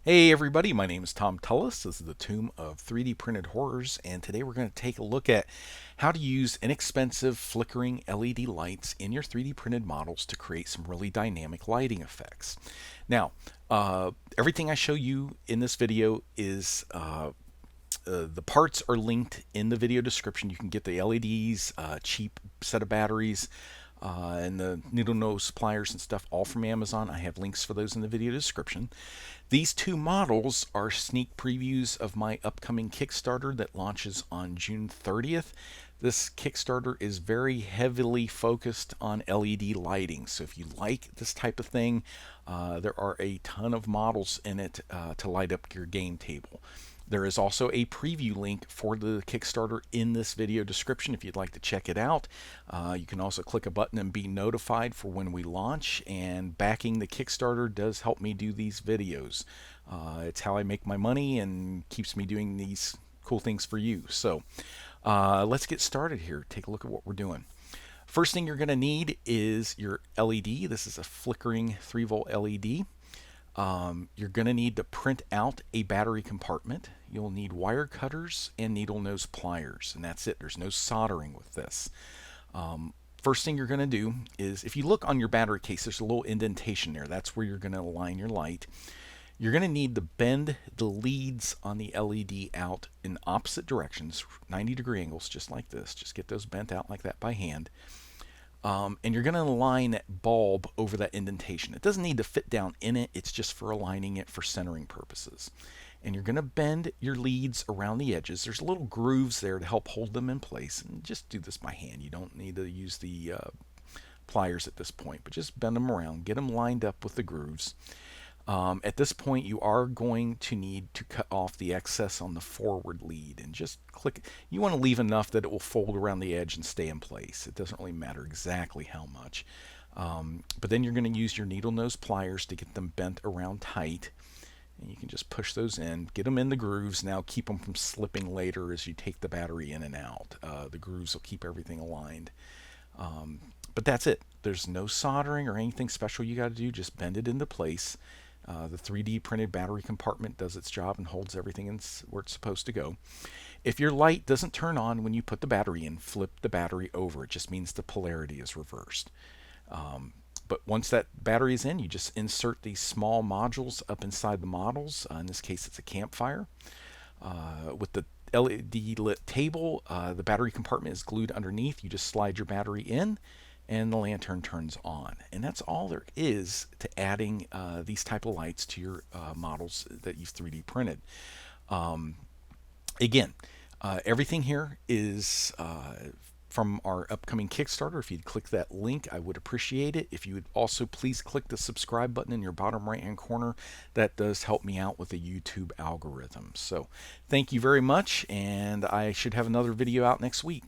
Hey everybody, my name is Tom Tullis. This is the Tomb of 3D Printed Horrors, and today we're going to take a look at how to use inexpensive flickering LED lights in your 3D printed models to create some really dynamic lighting effects. Now, everything I show you in this video is the parts are linked in the video description. You can get the LEDs, cheap set of batteries, and the needle nose pliers and stuff all from Amazon. I have links for those in the video description. These two models are sneak previews of my upcoming Kickstarter that launches on June 30th. This Kickstarter is very heavily focused on LED lighting, so if you like this type of thing, there are a ton of models in it to light up your game table. There is also a preview link for the Kickstarter in this video description if you'd like to check it out. You can also click a button and be notified for when we launch, and backing the Kickstarter does help me do these videos. It's how I make my money and keeps me doing these cool things for you. So let's get started here. Take a look at what we're doing. First thing you're going to need is your LED. This is a flickering 3-volt LED. You're going to need to print out a battery compartment. You'll need wire cutters and needle nose pliers, and that's it. There's no soldering with this. First thing you're going to do is, if you look on your battery case, there's a little indentation there. That's where you're going to align your light. You're going to need to bend the leads on the LED out in opposite directions, 90-degree angles, just like this. Just get those bent out like that by hand. And you're going to align that bulb over that indentation. It doesn't need to fit down in it. It's just for aligning it for centering purposes. And you're going to bend your leads around the edges. There's little grooves there to help hold them in place. And just do this by hand. You don't need to use the pliers at this point, but just bend them around. Get them lined up with the grooves. At this point, you are going to need to cut off the excess on the forward lead and just click. You want to leave enough that it will fold around the edge and stay in place. It doesn't really matter exactly how much. But then you're going to use your needle nose pliers to get them bent around tight. And you can just push those in, get them in the grooves. Now keep them from slipping later as you take the battery in and out. The grooves will keep everything aligned. But that's it. There's no soldering or anything special you got to do. Just bend it into place. The 3D printed battery compartment does its job and holds everything in where it's supposed to go. If your light doesn't turn on when you put the battery in, flip the battery over. It just means the polarity is reversed. But once that battery is in, you just insert these small modules up inside the models. In this case, it's a campfire. With the LED lit table, the battery compartment is glued underneath. You just slide your battery in, and the lantern turns on. And that's all there is to adding these type of lights to your models that you've 3D printed. Again, everything here is from our upcoming Kickstarter. If you'd click that link, I would appreciate it. If you would also please click the subscribe button in your bottom right hand corner, that does help me out with the YouTube algorithm. So thank you very much, and I should have another video out next week.